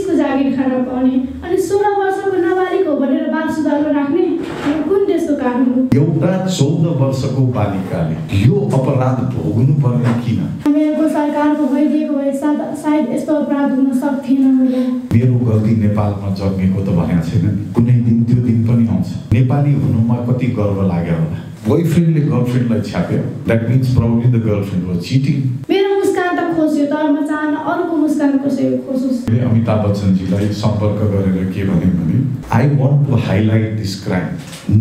30 को जागिर खान पाउने अनि 16 वर्षको नाबालिग हो भनेर बाल सुधारमा राख्ने कुन देशको कानुन हो? एउटा 14 वर्षको बालिकाले यो अपराध भोग्नु पर्ने किन? हामीहरूको सरकारको भइदिएको भए सायद यस्तो अपराध हुन सक्थेन होला। मेरो गल्ती नेपालमा जन्मेको त भनेको छैन नि। कुनै दिन त्यो दिन पनि आउँछ। नेपाली हुनुमा कति गर्व लाग्यो होला। बोयफ्रेन्डले गर्लफ्रेन्डलाई छ्याप्यो, that means probably the girlfriend was cheating. मेरो मुस्कान त खोज्यो तर म चाहन्न अरूको मुस्कान कसैको खोजोस्। अमिताभ बच्चनजीलाई सम्पर्क गरेर के भने I want to highlight this crime.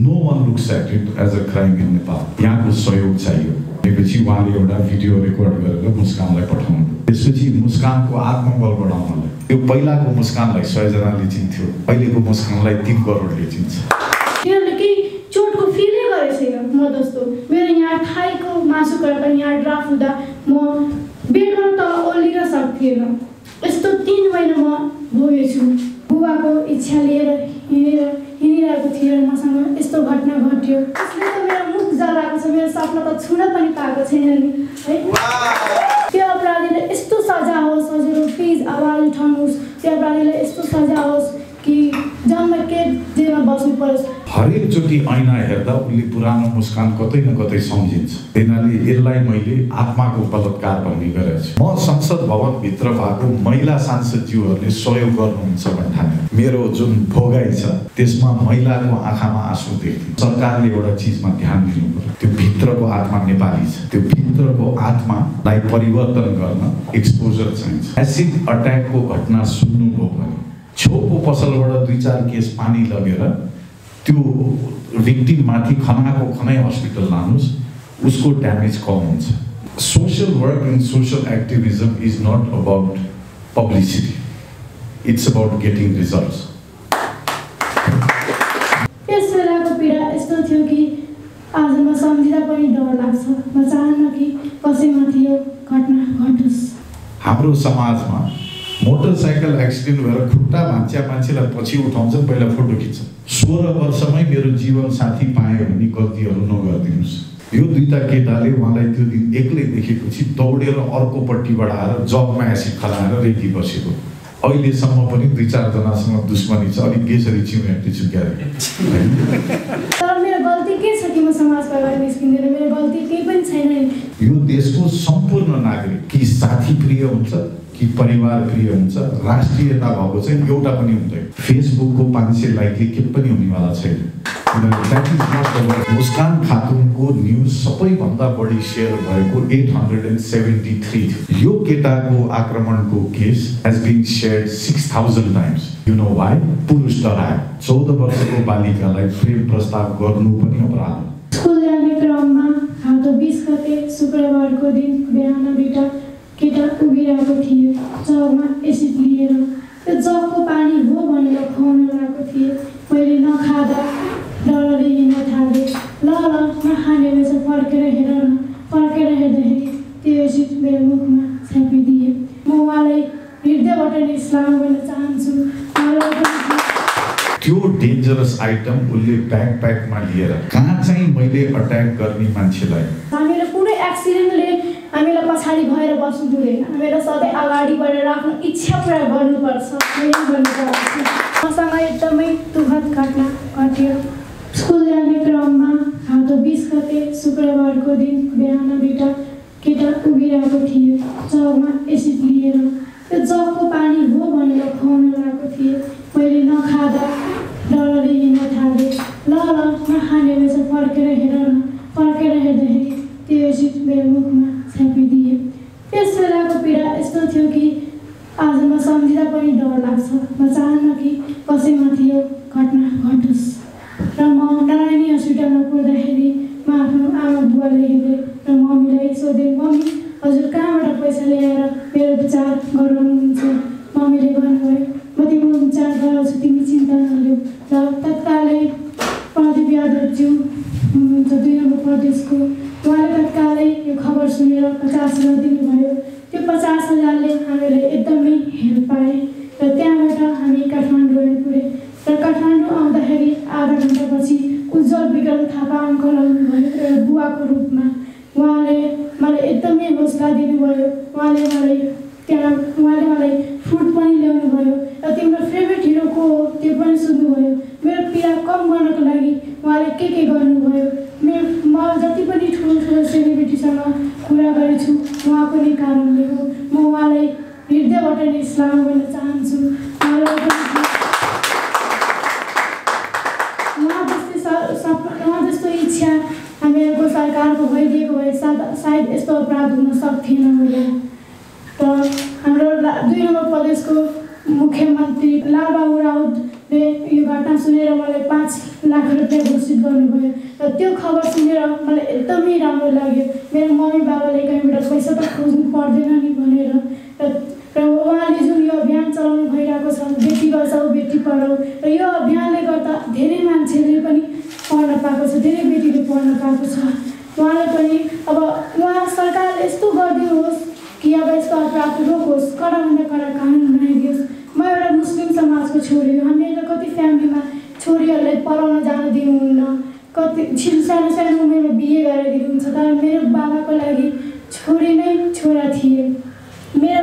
No one looks at it as a crime in Nepal. यहाँको सहयोग चाहियो। त्यसपछि उहाँले एउटा भिडियो रेकर्ड गरेर मुस्कानलाई पठाउनु। त्यसपछि मुस्कानको आत्मबल बढाउनलाई त्यो पहिलाको मुस्कानलाई 100 जनाले चिन्थ्यो, अहिलेको मुस्कानलाई 3 करोडले चिन्छ। किनभने केही चोटको फिलै गरेको छैन म जस्तो। मेरो यहाँ थाइको मासु काट्दा यहाँ ड्राफ्ट हुँदा म बेडमा तल ओर्लिन सक्थिएन। यस्तो 3 महिना म भोगेछु। बुबाको इच्छा लिएर हिँडिरहेको थिएँ र मसँग यस्तो घटना घट्यो। त्यसले त मेरो मुख जलाएको छ। मेरो सपना त छुन पनि पाएको छैन नि है। त्यो अपराधीले यस्तो सजाय होस् हजुर, प्लिज आवाज उठाउनुहोस्। त्यो अपराधीले यस्तो सजाय होस् कि जन्मकै जेलमा बस्नु परोस्। हरेक चोटि ऐना हेर्दा उसले पुरानो मुस्कान कतै न कतै सम्झिन्छ। त्यसैले यसलाई मैले आत्माको बलात्कार भन्ने गरेको छु। म संसद भवनभित्र भएको महिला सांसदज्यूहरूले सहयोग गर्नुहुन्छ भन्ठाने मेरो जुन भोगाइ छ त्यसमा महिलाको आँखामा आँसु देख्थेँ। सरकारले एउटा चिजमा ध्यान दिनु पर्यो। त्यो भित्रको आत्मा नेपाली छ। त्यो भित्रको आत्मालाई परिवर्तन गर्न एक्सपोजर चाहिन्छ। एसिड अट्याकको घटना सुन्नुभयो भने छेउको पसलबाट 2-4 केस पानी लगेर त्यो विक्टिम माथि खनाको खनै हस्पिटल लानुस्, उसको ड्यामेज कम हुन्छ। Social work and social activism is not about publicity, it's about getting results. त्यस बेलाको पीडा यस्तो थियो कि आज म सम्झिँदा पनि डर लाग्छ। म चाहन्न कि कसैमाथि यो घटना घटोस्। हाम्रो समाजमा मोटरसाइकल एक्सिडेन्ट भएर खुट्टा मान्छेलाई पछि उठाउँछन्, पहिला फोटो खिच्छन्। 16 वर्षमै मेरो जीवन साथी पाएँ भने गल्तीहरू नगरिदिनुहोस्। यो 2टा केटाले उहाँलाई त्यो दिन एक्लै देखेपछि दौडेर अर्कोपट्टिबाट आएर जगमा एसिड खलाएर रेखी बसेको। अहिलेसम्म पनि 2-4 जनासँग दुश्मनी छ। अलिक केसरी चिउनेटी छु क्यारे। तर मेरो गल्ती के छ कि म समाजबाट बाहिर निस्किँदैन? मेरो गल्ती केही पनि छैन। यो देशको सम्पूर्ण नागरिक कि साथी प्रिय हुन्छ कि परिवार प्रिय हुन्छ, राष्ट्रियता भएको चाहिँ एउटा पनि हुँदैन। फेसबुकको 500 लाइकले के पनि हुनेवाला छैन। मुस्कान खातुनको न्युज सबैभन्दा बढी सेयर भएको 873 थियो। यो केटाको आक्रमणको case has been shared 6000 times. You know why? पुरुष डरायो। 14 वर्षको बालिकालाई प्रेम प्रस्ताव गर्नु पनि अपराध हो। स्कुल जाने क्रममा हातो 20 गते शुक्रबारको दिन बिहान 2टा केटा उभिरहेको थिए जगमा एसिड लिएर। त्यो जगको पानी हो भनेर खुवाउन लागेको थिए। मैले नखाँदा डरले हिँड्न थालेँ। ल नखाने रहेछ, फर्केर हेर न। फर्केर हेर्दाखेरि त्यो एसिड मेरो मुखमा छ्यापिदिए। म उहाँलाई हृदयबाट नै सलाम गर्न चाहन्छु। त्यो डेन्जरस आइटम उसले ब्याकप्याकमा लिएर कहाँ चाहिँ मैले अट्याक गर्ने मान्छेलाई हामीलाई कुनै एक्सिडेन्टले हामीलाई पछाडि भएर बस्नु हुँदैन। हामीलाई सधैँ अगाडि बढेर आफ्नो इच्छा पुरा गर्नुपर्छ। मसँग एकदमै दुःखद घटना घट्यो। स्कुल जाने क्रममा हातो 20 गते शुक्रबारको दिन बिहान 2टा केटा उभिरहेको थिए जगमा एसिड लिएर। त्यो जगको पानी हो भनेर खुवाउन लागेको थिए। मैले नखाँदा डरले हिँड्न थालेँ। ल नखाने रहेछ, फर्केर हेर न। फर्केर हेर्दाखेरि त्यो एसिड मेरो मुखमा छ्यापिदिए। त्यस बेलाको पीडा यस्तो थियो कि आज म सम्झिँदा पनि डर लाग्छ। म चाहन्न कि कसैमाथि यो घटना घटोस्। र म नारायणी हस्पिटलमा पुग्दाखेरि म आफ्नो आमा बुवाले हेरेँ र मम्मीलाई सोधेँ, मम्मी हजुर कहाँबाट पैसा ल्याएर मेरो उपचार गराउनुहुन्छ? मम्मीले भन्नुभयो, म तिम्रो उपचार गराउँछु, तिमी चिन्ता नलिऊ। र तत्कालै प्रदीप यादवज्यू हुनुहुन्छ 2 नम्बर प्रदेशको, उहाँले तत्कालै यो खबर सुनेर 50,000 दिनुभयो। त्यो 50,000ले हामीलाई एकदमै हेल्प पाए। र त्यहाँबाट हामी काठमाडौँ आइपुगे। र काठमाडौँ आउँदाखेरि आधा घन्टापछि उज्जवल विक्रम थापा अङ्कल आउनुभयो एउटा बुवाको रूपमा। उहाँले मलाई एकदमै हौसला दिनुभयो। उहाँले मलाई फुड पनि ल्याउनु भयो। र त्यो पनि सुन्नुभयो। मेरो पीडा कम गर्नको लागि उहाँले के गर्नुभयो। म जति पनि ठुलो सेलिब्रिटीसँग कुरा गरेछु उहाँको नै कारणले हो। म उहाँलाई हृदयबाट नै सलाम गर्न चाहन्छु। उहाँ जस्तो इच्छा हामीहरूको सरकारको भइदिएको भए सायद यस्तो अपराध हुन सक्थेन होला। र हाम्रो 2 नम्बर प्रदेशको मुख्यमन्त्री लालबाबु राउतले यो घटना सुनेर मलाई 5 लाख रुपियाँ घोषित गर्नुभयो। र त्यो खबर सुनेर मलाई एकदमै राम्रो लाग्यो। मेरो मम्मी बाबाले कहीँबाट पैसा त खोज्नु पर्दैन नि भनेर। र उहाँले जुन यो अभियान चलाउनु भइरहेको छ, बेटी बचाऊ बेटी पढाऊ, र यो अभियानले गर्दा धेरै मान्छेले पनि पढ्न पाएको छ, धेरै बेटीले पढ्न पाएको छ। उहाँले पनि अब उहाँ सरकारले यस्तो गरिदिनुहोस् कि अब यस्तो अपराध रोकोस्, कडाभन्दा कडा कानुन बनाइदियोस्। म एउटा मुस्लिम समाजको छोरी हो। हामीहरू कति फ्यामिलीमा छोरीहरूलाई पढाउन जान दिनुहुन्न, कति सानो उमेरमा बिहे गरेर दिनुहुन्छ। तर मेरो बाबाको लागि छोरी नै छोरा थिए। मेरो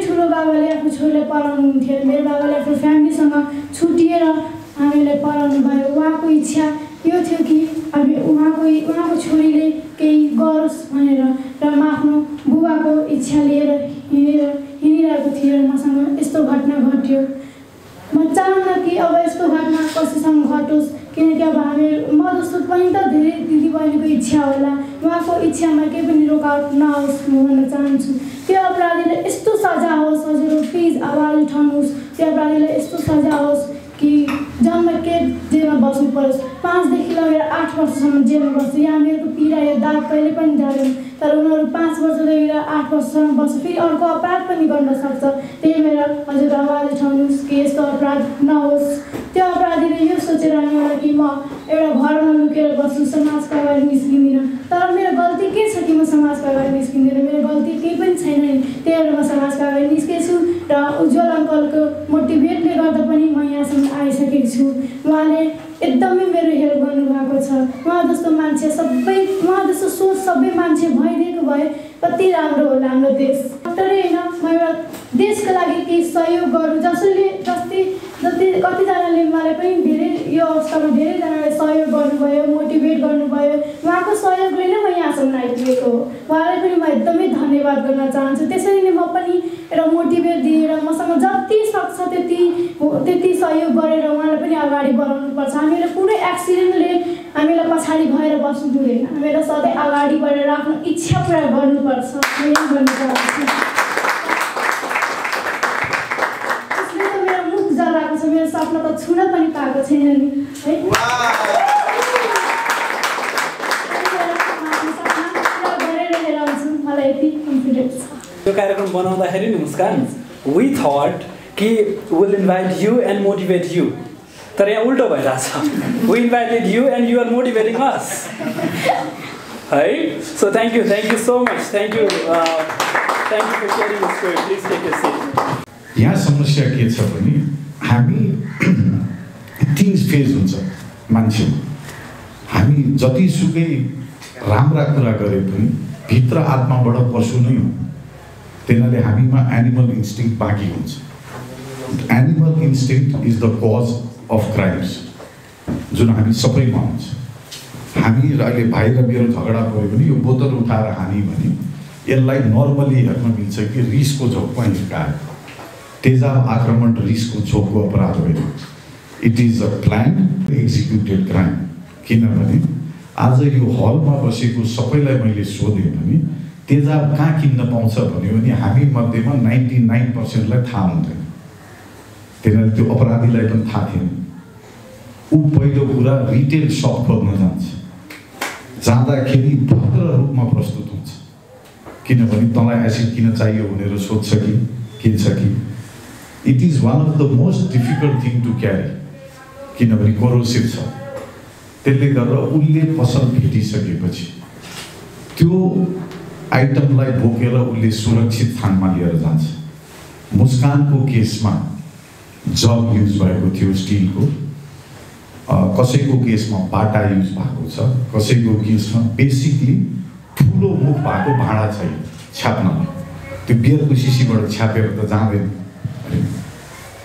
ठुलो बाबाले आफ्नो छोरीलाई पढाउनुहुन्थ्यो। मेरो बाबाले आफ्नो फ्यामिलीसँग छुटिएर हामीलाई पढाउनु भयो। उहाँको इच्छा यो थियो कि हामी उहाँको छोरीले केही गरोस् भनेर। र म आफ्नो बुबाको इच्छा लिएर हिँडिरहेको थिएँ र मसँग यस्तो घटना घट्यो। म चाहन्न कि अब यस्तो घटना कसैसँग घटोस्, किनकि अब म जस्तो पनि त धेरै दिदीबहिनीको इच्छा होला। उहाँको इच्छामा केही पनि रोकावट नहोस् म भन्न चाहन्छु। त्यो अपराधीलाई यस्तो सजाय होस्। हजुर प्लिज आवाज उठाउनुहोस्। त्यो अपराधीलाई यस्तो सजाय होस् कि जन्मकैद जेलमा बस्नु परोस्। 5 देखि लगेर 8 वर्षसम्म जेलमा बस्छ। यहाँ हामीहरूको पीडा यो दाग कहिले पनि जाँदैन। तर उनीहरू 5 वर्षदेखि 8 वर्षसम्म बस्छ, फेरि अर्को अपराध पनि गर्न सक्छ। त्यही भएर हजुर आवाज उठाउनुहोस् कि यस्तो अपराध नहोस्। त्यो अपराधीले यो सोचेर आउनु कि म एउटा घरमा लुकेर बस्छु, समाजको अगाडि निस्किँदिनँ। तर मेरो गल्ती के छ कि म समाजको अगाडि निस्किँदिनँ? मेरो गल्ती केही पनि छैन नि। त्यही भएर म समाजको अगाडि निस्केछु र उज्जवल अङ्कलको मोटिभेटले गर्दा पनि म यहाँसम्म आइसकेको छु। उहाँले एकदमै मेरो हेल्प गर्नुभएको छ। उहाँ जस्तो मान्छे उहाँ जस्तो सोच सबै मान्छे भइदिएको भए कति राम्रो होला हाम्रो देश। मात्रै होइन, म एउटा देशको लागि केही सहयोग गरौँ। कतिजनाले मलाई पनि धेरै यो अवस्थामा धेरैजनाले सहयोग गर्नुभयो, मोटिभेट गर्नुभयो। उहाँको सहयोगले नै म यहाँसम्म आइपुगेको हो। उहाँलाई पनि म एकदमै धन्यवाद गर्न चाहन्छु। त्यसरी नै म पनि एउटा मोटिभेट दिएर मसँग जति सक्छ त्यति सहयोग गरेर उहाँलाई पनि अगाडि बढाउनुपर्छ। हामीलाई कुनै एक्सिडेन्टले हामीलाई पछाडि भएर बस्नु हुँदैन। हामीलाई सधैँ अगाडि बढेर आफ्नो इच्छा पुरा गर्नुपर्छ। भन्न चाहन्छु। मेरो सपना त छुन पनि पाएको छैन नि है। मलाई यति कन्फिडेन्स छ। यो कार्यक्रम बनाउँदाखेरि नि मुस्कान, वी थट कि will invite you and motivate you, तर यहाँ उल्टो भइरहेछ। We invited you and you are motivating us है। So thank you so much. Thank you for sharing your story. Please take a seat. यहाँ समस्या के छ भने हामी 3 फेज हुन्छ मान्छेमा। हामी जतिसुकै राम्रा कुरा गरे पनि भित्र आत्माबाट पशु नै हो। त्यसैले हामीमा एनिमल इन्स्टिङ्क्ट बाँकी हुन्छ। Animal instinct is the cause of crimes, जुन हामी सबैमा हुन्छ। हामी अहिले भाइ र मेरो झगडा पऱ्यो भने यो बोतल उठाएर हानी भने यसलाई नर्मली हेर्न मिल्छ कि रिसको झोकमा हिर्कायो। तेजाब आक्रमण रिसको झोकको अपराध होइन। It is a planned executed crime. किनभने आज यो हलमा बसेको सबैलाई मैले सोधेँ भने तेजाब कहाँ किन्न पाउँछ भन्यो भने हामी मध्येमा 99%लाई थाहा हुँदैन। त्यसैले त्यो अपराधीलाई पनि थाहा थिएन। ऊ पहिलो कुरा रिटेल सप खोज्न जान्छ। जाँदाखेरि भद्र रूपमा प्रस्तुत हुन्छ, किनभने तँलाई एसिड किन चाहियो भनेर सोध्छ कि के छ कि। It is one of the most difficult thing to carry, किनभने कोरोसिभ छ। त्यसले गर्दा उसले पसल भेटिसकेपछि त्यो आइटमलाई बोकेर उसले सुरक्षित स्थानमा लिएर जान्छ। मुस्कानको केसमा जग युज भएको थियो स्टिलको, कसैको केसमा बाटा युज भएको छ, कसैको केसमा बेसिकली ठुलो मुख भएको भाँडा छैन छ्याप्न। त्यो बियरको सिसीबाट छ्यापेर त जाँदैन।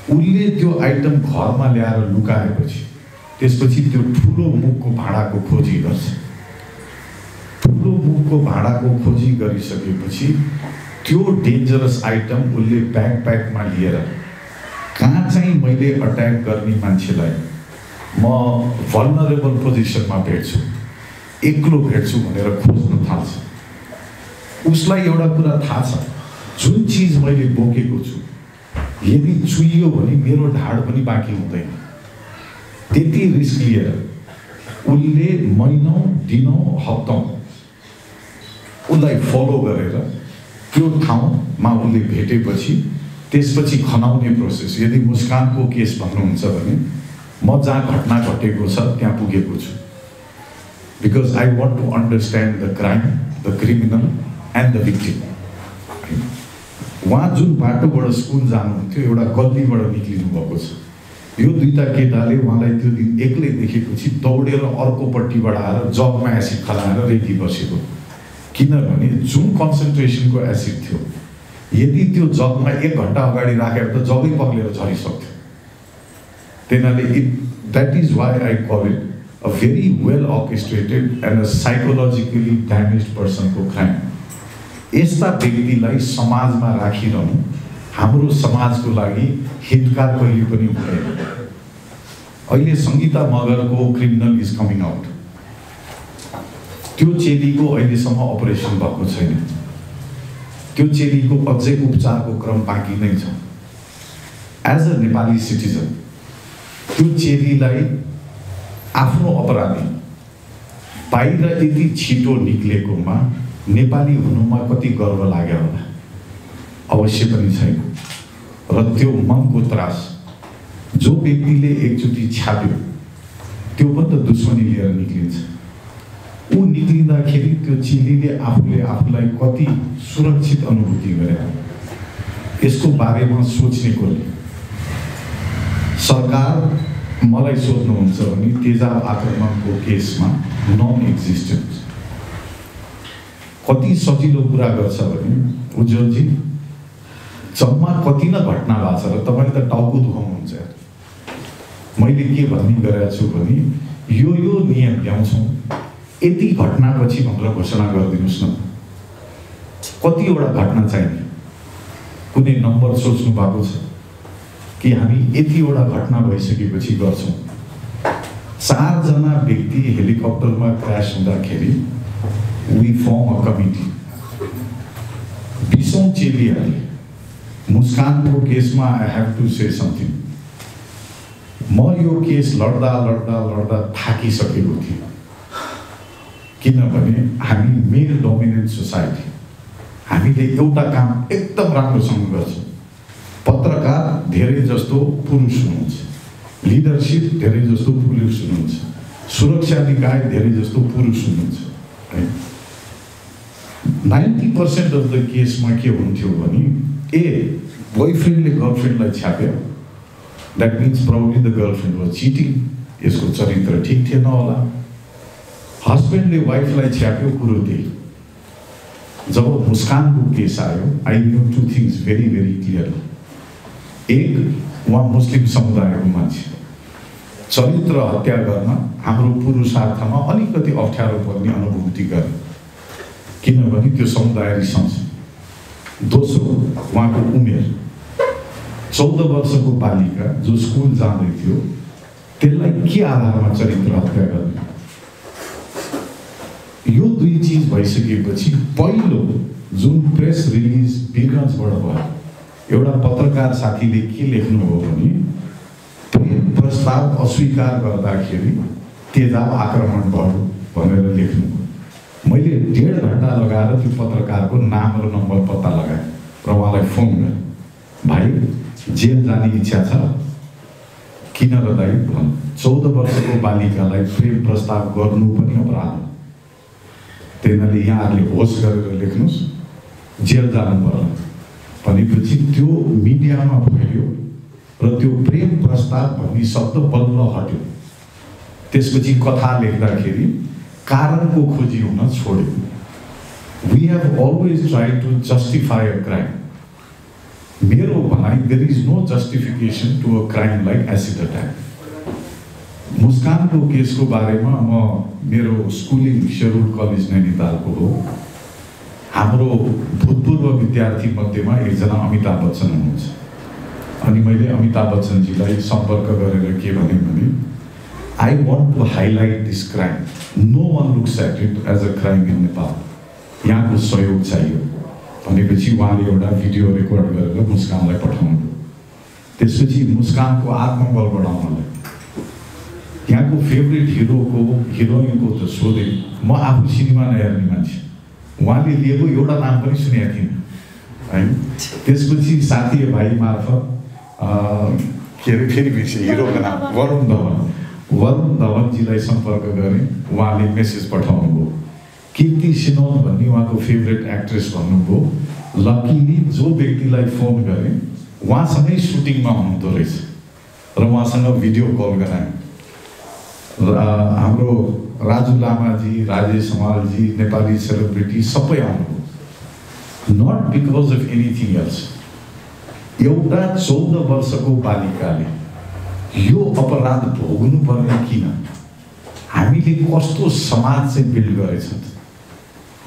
उसले त्यो आइटम घरमा ल्याएर लुकाएपछि त्यसपछि त्यो ठुलो मुखको भाँडाको खोजी गर्छ। ठुलो मुखको भाँडाको खोजी गरिसकेपछि त्यो डेन्जरस आइटम उसले ब्याकप्याकमा लिएर कहाँ चाहिँ मैले अट्याक गर्ने मान्छेलाई म भल्नरेबल पोजिसनमा भेट्छु, एक्लो भेट्छु भनेर खोज्न थाल्छ। उसलाई एउटा कुरा थाहा छ, जुन चिज मैले बोकेको छु यदि चुइयो भने मेरो ढाड पनि बाँकी हुँदैन। त्यति रिस्क लिएर उसले महिनौँ दिनौँ हप्तौँ उसलाई फलो गरेर त्यो ठाउँमा उसले भेटेपछि त्यसपछि खनाउने प्रोसेस। यदि मुस्कानको केस भन्नुहुन्छ भने म जहाँ घटना घटेको छ त्यहाँ पुगेको छु, because I want to understand the crime, the criminal and the victim. उहाँ जुन बाटोबाट स्कुल जानुहुन्थ्यो एउटा गल्लीबाट निक्लिनु भएको छ। यो दुईटा केटाले उहाँलाई त्यो दिन एक्लै देखेपछि दौडेर अर्कोपट्टिबाट आएर जगमा एसिड खलाएर रेडी बसेको। किनभने जुन कन्सन्ट्रेसनको एसिड थियो यदि त्यो जगमा 1 घन्टा अगाडि राखेर त जगै पग्लेर झरिसक्थ्यो। त्यही that is why I call it a very well orchestrated and a psychologically damage पर्सनको क्राइम। यस्ता व्यक्तिलाई समाजमा राखिरहनु हाम्रो समाजको लागि हितकार कहिले पनि हुँदैन। अहिले सङ्गीता मगरको क्रिमिनल इज कमिङ आउट। त्यो चेलीको अहिलेसम्म अपरेसन भएको छैन। त्यो चेलीको अझै उपचारको क्रम बाँकी नै छ। एज अ नेपाली सिटिजन त्यो चेलीलाई आफ्नो अपराधी बाहिर यति छिटो निक्लेकोमा नेपाली हुनुमा कति गर्व लाग्यो होला? अवश्य पनि छैन। र त्यो मनको त्रास जो व्यक्तिले एकचोटि छाप्यो त्यो पनि त दुश्मनी लिएर निक्लिन्छ। ऊ निक्लिँदाखेरि त्यो चेलीले आफूले आफूलाई कति सुरक्षित अनुभूति गरे यसको बारेमा सोच्ने कसले? सरकार मलाई सोध्नुहुन्छ भने तेजाब आक्रमणको केसमा नन एक्जिस्टेन्स कति सजिलो कुरा गर्छ भने उज्जवलजी जम्मा कति न घटना भएको छ र तपाईँले त टाउको दुखाउनुहुन्छ। मैले के भन्ने गरेको छु भने यो नियम ल्याउँछौँ, यति घटनापछि भनेर घोषणा गरिदिनुहोस् न। कतिवटा घटना चाहिने कुनै नम्बर सोच्नु भएको छ कि हामी यतिवटा घटना भइसकेपछि गर्छौँ? 4 जना व्यक्ति हेलिकप्टरमा क्रास हुँदाखेरि वी फर्म अ कमिटी। 20औं चेलीहरूले मुस्कानको केसमा I have to say something. म यो केस लड्दा लड्दा लड्दा थाकिसकेको थिएँ। किनभने हामी मेल डोमिनेन्ट सोसाइटी, हामीले एउटा काम एकदम राम्रोसँग गर्छौँ। पत्रकार धेरै जस्तो पुरुष हुनुहुन्छ, लिडरसिप धेरै जस्तो पुरुष हुनुहुन्छ, सुरक्षा निकाय धेरै जस्तो पुरुष हुनुहुन्छ। 90% अफ द केसमा के हुन्थ्यो भने बोयफ्रेन्डले गर्लफ्रेन्डलाई छ्याप्यो, that means proudly the girlfriend was cheating, यसको चरित्र ठिक थिएन होला। हस्बेन्डले वाइफलाई छ्याप्यो, कुरो त्यही। जब मुस्कानको केस आयो I knew 2 things very very clearly. एक, उहाँ मुस्लिम समुदायको मान्छे, चरित्र हत्या गर्न हाम्रो पुरुषार्थमा अलिकति अप्ठ्यारो पर्ने अनुभूति गरे, किनभने त्यो समुदाय रिसाउँछ। दोस्रो, उहाँको उमेर 14 वर्षको बालिका जो स्कुल जाँदै थियो, त्यसलाई के आधारमा चरित्र हत्या गर्ने? यो 2 चिज भइसकेपछि पहिलो जुन प्रेस रिलिज वीरगन्जबाट भयो, एउटा पत्रकार साथीले के लेख्नुभयो भने प्रेम प्रस्ताव अस्वीकार गर्दाखेरि तेजाब आक्रमण भयो भनेर लेख्नुभयो। मैले 1.5 घन्टा लगाएर त्यो पत्रकारको नाम र नम्बर पत्ता लगाएँ र उहाँलाई फोन गरेँ, भाइ जेल जाने इच्छा छ किन र दाइ भन्। 14 वर्षको बालिकालाई प्रेम प्रस्ताव गर्नु पनि अपराध हो। त्यही यहाँहरूले होस गरेर लेख्नुहोस् जेल जानु पर्ला भनेपछि त्यो मिडियामा फैल्यो र त्यो प्रेम प्रस्ताव भन्ने शब्द बल्ल हट्यो। त्यसपछि कथा लेख्दाखेरि कारणको खोजी हुन छोड्यो। We have always try to justify a crime. मेरो मलाई there is no justification to a crime like acid attack. मुस्कानको केसको बारेमा म मेरो स्कुलिङ शेड्युल कलेज नैनीतालको हो। हाम्रो भूतपूर्व विद्यार्थी मध्येमा एकजना अमिताभ बच्चन हुनुहुन्छ। अनि मैले अमिताभ बच्चनजीलाई सम्पर्क गरेर के भने I want to highlight this crime, no one looks at it as a crime in Nepal, यहाँको सहयोग चाहियो भनेपछि उहाँले एउटा भिडियो रेकर्ड गरेर मुस्कानलाई पठाउनु। त्यसपछि मुस्कानको आत्मबल बढाउनलाई यहाँको फेभरेट हिरोको हिरोइनको त सोधेँ, म आफू सिनेमा नहेर्ने मान्छे, उहाँले लिएको एउटा नाम पनि सुनेको थिइनँ है। त्यसपछि साथी भाइ मार्फत के अरे फेरि बिर्सेँ हिरोको नाम, वरुण धवनजीलाई सम्पर्क गरेँ। उहाँले मेसेज पठाउनु भयो, कीर्ति सिनोन भन्ने उहाँको फेभरेट एक्ट्रेस भन्नुभयो। लकिली जो व्यक्तिलाई फोन गरेँ उहाँसँगै सुटिङमा हुनुहुँदो रहेछ र उहाँसँग भिडियो कल गराएँ। हाम्रो राजु लामाजी, राजेश हमालजी, नेपाली सेलिब्रिटी सबै आउनुभयो, not because of anything else. एउटा 14 वर्षको बालिकाले यो अपराध भोग्नुपर्ने किन, हामीले कस्तो समाज चाहिँ बिल्ड गरेछ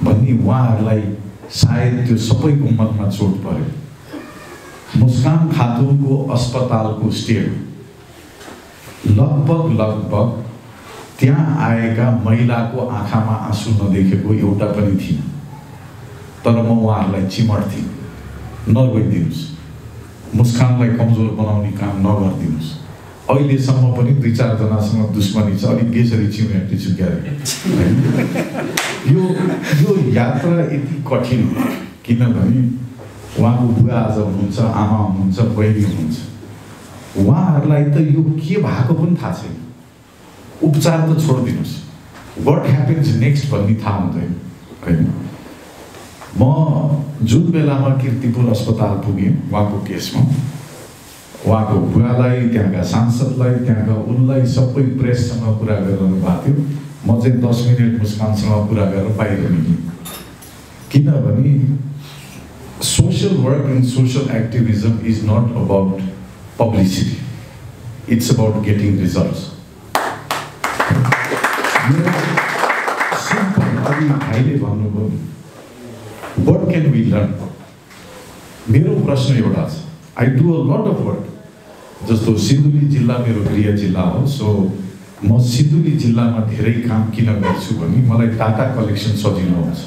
भन्ने उहाँहरूलाई सायद त्यो सबैको मनमा चोट पर्यो। मुस्कान खातुनको अस्पतालको स्टे लगभग त्यहाँ आएका महिलाको आँखामा आँसु नदेखेको एउटा पनि थिएन। तर म उहाँहरूलाई चिमर्थेँ, नगइदिनुहोस्, मुस्कानलाई कमजोर बनाउने काम नगरिदिनुहोस्। अहिलेसम्म पनि 2-4 जनासँग दुश्मनी छ, अलिक गेसरी चिमेटी छु क्यारे। यो यात्रा यति कठिन किनभने उहाँको बुवा आज हुनुहुन्छ, आमा हुनुहुन्छ, बहिनी हुनुहुन्छ। उहाँहरूलाई त यो के भएको पनि थाहा छैन। उपचार त छोडिदिनुहोस्, वाट ह्यापन्स नेक्स्ट भन्ने थाहा हुँदैन होइन। म जुन बेलामा कीर्तिपुर अस्पताल पुगेँ उहाँको केसमा, उहाँको बुवालाई, त्यहाँका सांसदलाई, त्यहाँका उनलाई सबै प्रेससँग कुरा गरिरहनु भएको थियो। म चाहिँ 10 मिनट मुस्कानसँग कुरा गरेर बाहिर निक्लेँ। किनभने social work and social activism is not about publicity, it's about getting results. Simple, अघि भाइले भन्नुभयो वाट क्यान वी लर्न। मेरो प्रश्न एउटा छ, I do a lot of work. जस्तो सिन्धुली जिल्ला मेरो गृह जिल्ला हो, सो म सिन्धुली जिल्लामा धेरै काम किन गर्छु भने मलाई डाटा कलेक्सन सजिलो हुन्छ।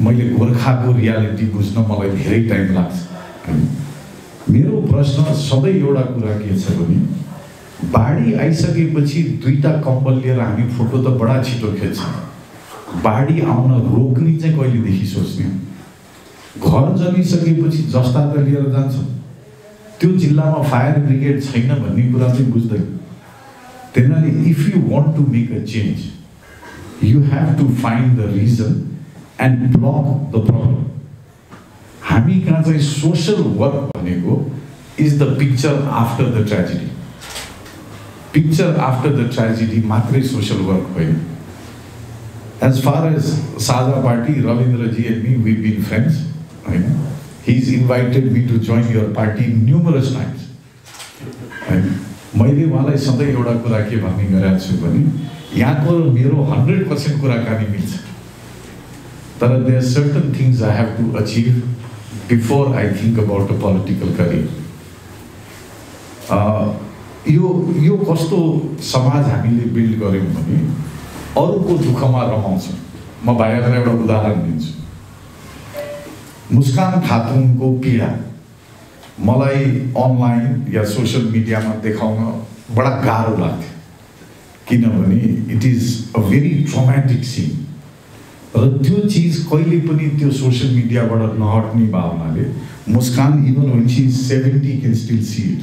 मैले गोर्खाको रियालिटी बुझ्न मलाई धेरै टाइम लाग्छ। मेरो प्रश्न सधैँ एउटा कुरा के छ भने बाढी आइसकेपछि 2टा कम्बल लिएर हामी फोटो त बडा छिटो खिच्छौँ, बाढी आउन रोक्ने चाहिँ कहिलेदेखि सोच्ने? घर जलिसकेपछि जस्ता त लिएर जान्छौँ, त्यो जिल्लामा फायर ब्रिगेड छैन भन्ने कुरा चाहिँ बुझ्दैन। त्यही if you want to make a change you have to find the reason and block the problem. हामी कहाँ चाहिँ सोसल वर्क भनेको is the picture after the tragedy. Picture after the tragedy मात्रै सोसल वर्क होइन। As far as Sajha party, Rabindraji and me we been friends होइन। He is invited me to join your party numerous times होइन। मैले उहाँलाई सधैँ एउटा कुरा के भन्ने गरेको छु भने यहाँको मेरो 100% कुराकानी मिल्छ, तर there are certain things I have to achieve before I think about a political career. यो कस्तो समाज हामीले बिल्ड गऱ्यौँ भने अरूको दुःखमा रमाउँछौँ। म भाइहरूलाई एउटा उदाहरण दिन्छु। मुस्कान खातुनको पीडा मलाई अनलाइन या सोसल मिडियामा देखाउन बडा गाह्रो लाग्थ्यो, किनभने it is a very traumatic scene र त्यो चिज कहिले पनि त्यो सोसल मिडियाबाट नहट्ने भावनाले Muskan even when she is 70 can still see it.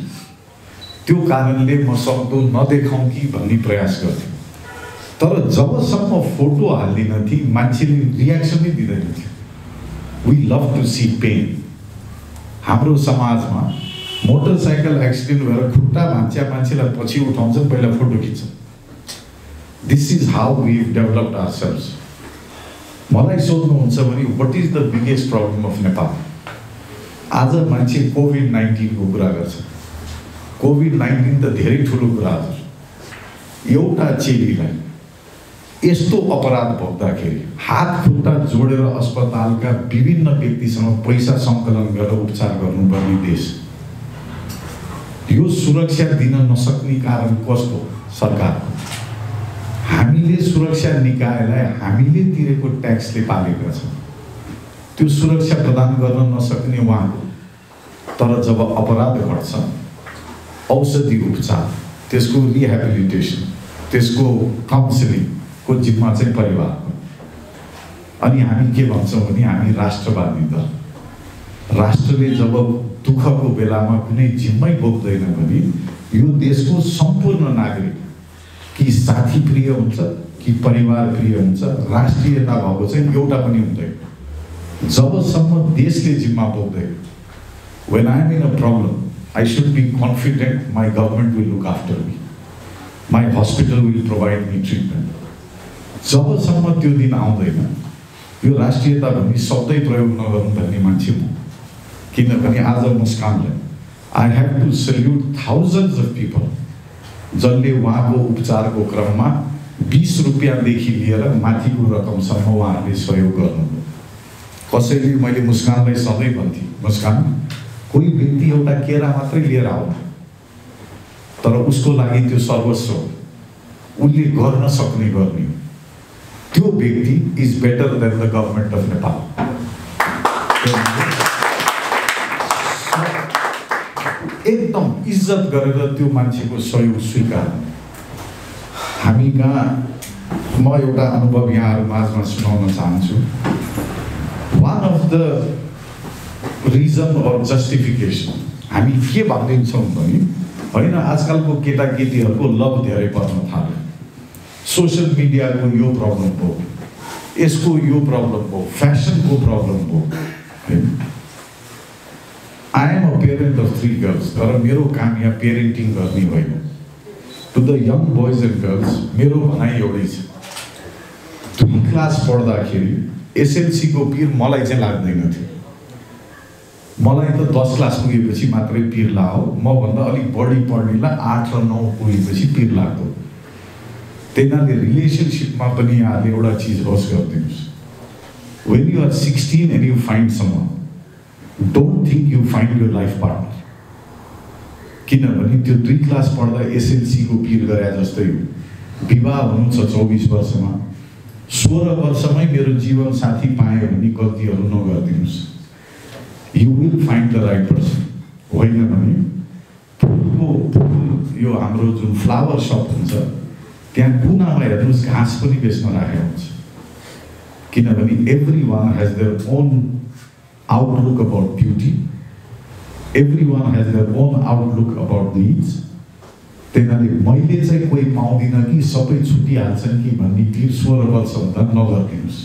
त्यो कारणले म सक्दो नदेखाउँ कि भन्ने प्रयास गर्थेँ। तर जबसम्म फोटो हाल्दिन थिएँ मान्छेले रियाक्सनै दिँदैन थियो। We love to see pain. हाम्रो समाजमा मोटरसाइकल एक्सिडेन्ट भएर खुट्टा भाँच्या मान्छेलाई पछि उठाउँछन्, पहिला फोटो खिच्छन्। This is how we developed ourselves. मलाई सोध्नुहुन्छ भने what is the biggest problem of Nepal? आज मान्छे कोभिड-19 को कुरा गर्छ। कोभिड-19 त धेरै ठुलो कुरा हो। एउटा चेलीलाई यस्तो अपराध भोग्दाखेरि हात खुट्टा जोडेर अस्पतालका विभिन्न व्यक्तिसँग पैसा सङ्कलन गरेर उपचार गर्नुपर्ने देश। यो सुरक्षा दिन नसक्ने कारण कस्तो? सरकारको। हामीले सुरक्षा निकायलाई हामीले तिरेको ट्याक्सले पालेका छौँ। त्यो सुरक्षा प्रदान गर्न नसक्ने उहाँको। तर जब अपराध घट्छ, औषधि उपचार, त्यसको रिहेबिलिटेसन, त्यसको काउन्सिलिङको जिम्मा चाहिँ परिवारको। अनि हामी के भन्छौँ भने हामी राष्ट्रवादी दल। राष्ट्रले जब दुःखको बेलामा कुनै जिम्मै बोक्दैन भने यो देशको सम्पूर्ण नागरिक कि साथी प्रिय हुन्छ कि परिवार प्रिय हुन्छ, राष्ट्रियता भएको चाहिँ एउटा पनि हुँदैन जबसम्म देशले जिम्मा बोक्दैन। When I am in a problem, I should be confident my government will look after me. My hospital will provide me treatment. जबसम्म त्यो दिन आउँदैन, यो राष्ट्रियता भन्ने शब्दै प्रयोग नगरौँ भन्ने मान्छे म। किनभने आज मुस्कानलाई I have to salute thousands of people जसले उहाँको उपचारको क्रममा 20 रुपियाँदेखि लिएर माथिको रकमसम्म उहाँहरूले सहयोग गर्नुभयो। कसैले मैले मुस्कानलाई सधैँ भन्थे, मुस्कान कोही व्यक्ति एउटा केरा मात्रै लिएर आउन, तर उसको लागि त्यो सर्वस्व हो। उसले गर्न सक्ने गर्ने हो। त्यो व्यक्ति is better than the government of Nepal. एकदम इज्जत गरेर त्यो मान्छेको सहयोग स्वीकार। हामी कहाँ म एउटा अनुभव यहाँहरू माझमा सुनाउन चाहन्छु। वान अफ द रिजन और जस्टिफिकेसन हामी के भनिदिन्छौँ भने होइन आजकलको केटाकेटीहरूको लभ धेरै पर्न थाल्यो, सोसियल मिडियाको यो प्रब्लम हो, यसको यो प्रब्लम हो, फ्यासनको प्रब्लम हो। I am a parent of 3 girls, तर मेरो काम यहाँ पेरेन्टिङ गर्ने होइन। To the young boys and girls मेरो भनाइ एउटै छ। 2 क्लास पढ्दाखेरि एसएलसीको पिर मलाई चाहिँ लाग्दैन थियो। मलाई त 10 क्लास पुगेपछि मात्रै पिर लाग्यो। मभन्दा अलिक बढी पढ्नेलाई 8 र 9 पुगेपछि पिर लाग्दो। त्यही रिलेसनसिपमा पनि यहाँले एउटा चिज होस् गरिदिनुहोस्। When you are 16 and you find someone, don't think you find your life partner. किनभने त्यो 2 क्लास पढ्दा एसएलसीको पिर गरे जस्तै हो। विवाह हुनु छ 24 वर्षमा, 16 वर्षमै मेरो जीवन साथी पाएँ भने गल्तीहरू नगरिदिनुहोस्। You will find the right person. होइन भने फुल यो हाम्रो जुन फ्लावर सप हुन्छ त्यहाँ कुनामा हेर्नुहोस् घाँस पनि बेच्न राखेको हुन्छ। किनभने everyone has their own outlook about beauty, everyone has their own outlook about needs. त्यही मैले चाहिँ कोही पाउँदिनँ कि सबै छुटिहाल्छन् कि भन्ने पिर 16 वर्षभन्दा नगरिदिनुहोस्।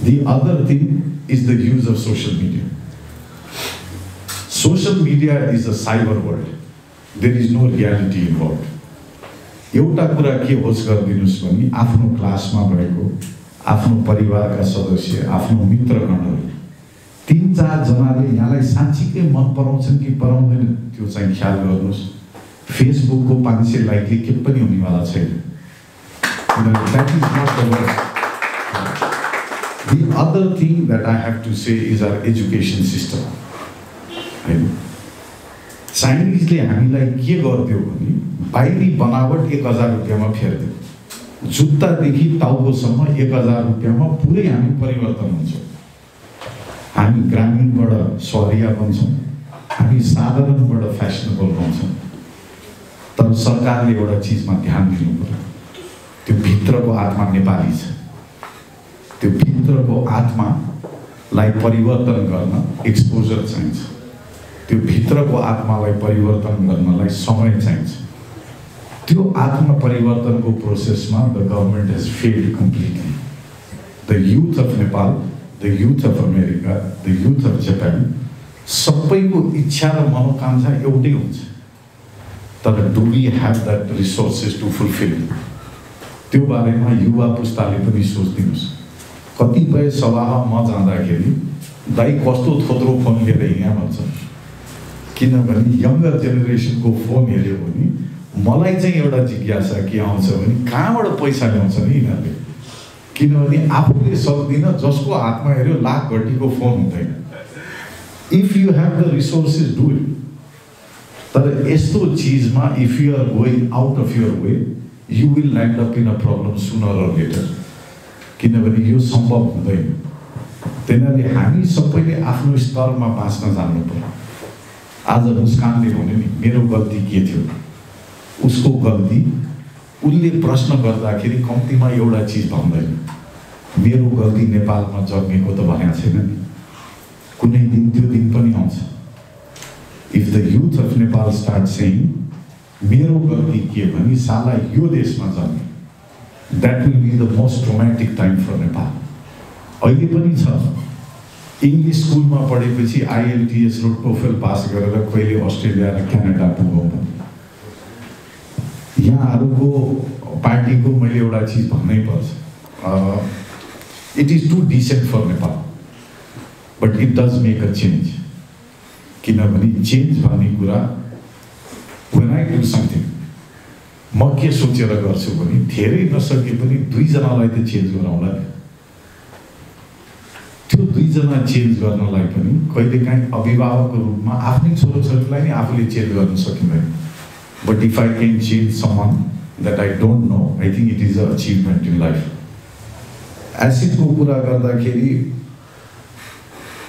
The other thing is the use of social media. Social media is a cyber world. There is no reality involved. एउटा कुरा के होस् गरिदिनुहोस् भने आफ्नो क्लासमा भएको आफ्नो परिवारका सदस्य, आफ्नो मित्रगणहरू 3-4 जनाले यहाँलाई साँच्चीकै मन पराउँछन् कि पराउँदैन त्यो चाहिँ ख्याल गर्नुहोस्। फेसबुकको 500 लाइकले के पनि हुनेवाला छैन। That is not the worst. The other thing that I have to say is our education system. चाइनिजले हामीलाई के गरिदियो भने बाहिरी बनावट 1000 रुपियाँमा फेर्दियो। जुत्तादेखि टाउकोसम्म 1000 रुपियाँमा पुरै हामी परिवर्तन हुन्छौँ। हामी ग्रामीणबाट सहरिया बन्छौँ, हामी साधारणबाट फ्यासनेबल बन्छौँ। तर सरकारले एउटा चिजमा ध्यान दिनु पर्यो, त्यो भित्रको आत्मा नेपाली छ। त्यो भित्रको आत्मालाई परिवर्तन गर्न एक्सपोजर चाहिन्छ। त्यो भित्रको आत्मालाई परिवर्तन गर्नलाई समय चाहिन्छ। त्यो आत्मा परिवर्तनको प्रोसेसमा the government has failed completely. The youth of Nepal, the youth of America, the youth of Japan सबैको इच्छा र मनोकांक्षा एउटै हुन्छ, तर do we have that resources to fulfil? त्यो बारेमा युवा पुस्ताले पनि सोचिदिनुहोस्। कतिपय सभामा म जाँदाखेरि दाइ कस्तो थोत्रो फोन लिएर हिँड्या भन्छ। किनभने यङ्गर जेनेरेसनको फोन हेऱ्यो भने मलाई चाहिँ एउटा जिज्ञासा के आउँछ भने कहाँबाट पैसा ल्याउँछ नि यिनीहरूले। किनभने आफूले सक्दिन, जसको हातमा हेऱ्यो लाख घटीको फोन हुँदैन। If you have the resources do it. तर यस्तो चिजमा if you are going out of your way you will land up in a problem sooner or later. किनभने यो सम्भव हुँदैन। त्यही हामी सबैले आफ्नो स्तरमा बाँच्न जान्नु पर्यो। आज मुस्कानले भन्यो नि मेरो गल्ती के थियो, उसको गल्ती उसले प्रश्न गर्दाखेरि कम्तीमा एउटा चिज भन्दैन, मेरो गल्ती नेपालमा जन्मेको त भनेको छैन नि। कुनै दिन त्यो दिन पनि आउँछ। If the youth of Nepal start saying मेरो गल्ती के भने साला यो देशमा जन्मे, that will be the most traumatic time for Nepal. अहिले पनि छ। इङ्ग्लिस स्कुलमा पढेपछि IELTS र टोफेल पास गरेर कहिले अस्ट्रेलिया र क्यानाडा पुगौँ। यहाँहरूको पार्टीको मैले एउटा चिज भन्नै पर्छ। It is too decent for Nepal but it does make a change. किनभने चेन्ज भन्ने कुरा when I do something म के सोचेर गर्छु भने धेरै नसके पनि 2 जनालाई त चेन्ज गराउँला। त्यो 2 जना चेन्ज गर्नलाई पनि कहिलेकाहीँ अभिभावकको रूपमा आफ्नै छोराछोरीलाई नै आफूले चेन्ज गर्न सकिँदैन। But if I can change someone that I don't know, I think it is a achievement in life. एसिडको कुरा गर्दाखेरि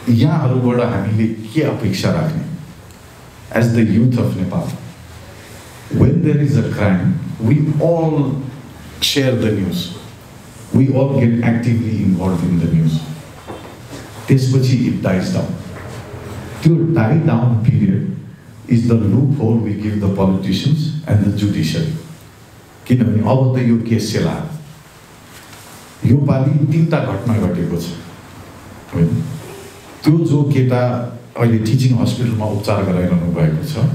यहाँहरूबाट हामीले के अपेक्षा राख्ने as the youth of Nepal? When there is a crime, we all share the news. We all get actively involved in the news. त्यसपछि it dies down. त्यो die down period is the loophole we give the politicians and the judiciary. किनभने अब त यो case सेला यो पालि 3टा घटना घटेको छ। त्यो जो केटा अहिले टिचिङ हस्पिटलमा उपचार गराइरहनु भएको छ,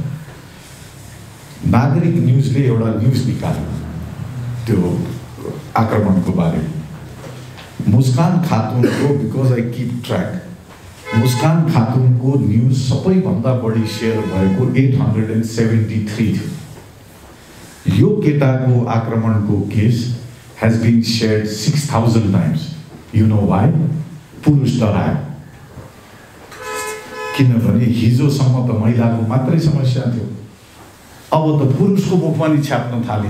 नागरिक न्युजले एउटा न्युज निकाल्यो त्यो आक्रमणको बारेमा। मुस्कान खातुनको, because I keep track, Muskan खातुनको न्युज सबैभन्दा बढी सेयर भएको 873 थियो। यो केटाको आक्रमणको case has been shared 6000 times. You know why? पुरुष डरायो। किनभने हिजोसम्म त महिलाको मात्रै समस्या थियो, अब त पुरुषको मुखमा नि छाप्न थाले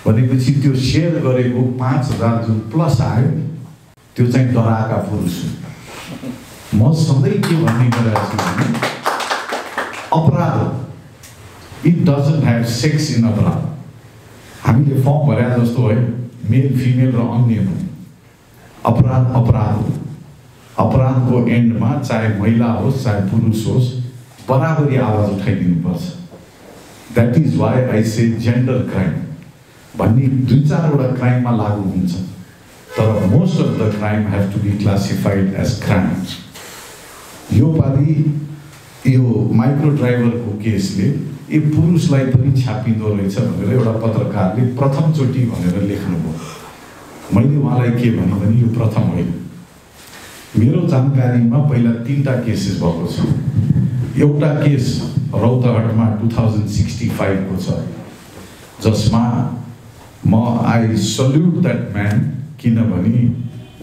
भनेपछि त्यो सेयर गरेको 5000 जुन प्लस आयो त्यो चाहिँ डराएका पुरुष। म सधैँ के भन्ने गरिरहेको छु भने अपराध it doesn't have sex in अपराध। हामीले फर्म भरे जस्तो है मेल फिमेल र अन्य अपराध अपराध हो। अपराधको एन्डमा चाहे महिला होस् चाहे पुरुष होस् बराबरी आवाज उठाइदिनुपर्छ। That is why I say gender crime भन्ने 2-4 वटा क्राइममा लागू हुन्छ, तर most of the crime have to be classified as crime. यो पालि यो माइक्रो ड्राइभरको केसले यो पुरुषलाई पनि छापिँदो रहेछ भनेर एउटा पत्रकारले प्रथमचोटि भनेर लेख्नुभयो। मैले उहाँलाई के भने यो प्रथम होइन। मेरो जानकारीमा पहिला 3टा केसेस भएको छ। एउटा केस रौतहटमा 2065 को छ, जसमा म आई सल्युट द्याट म्यान। किनभने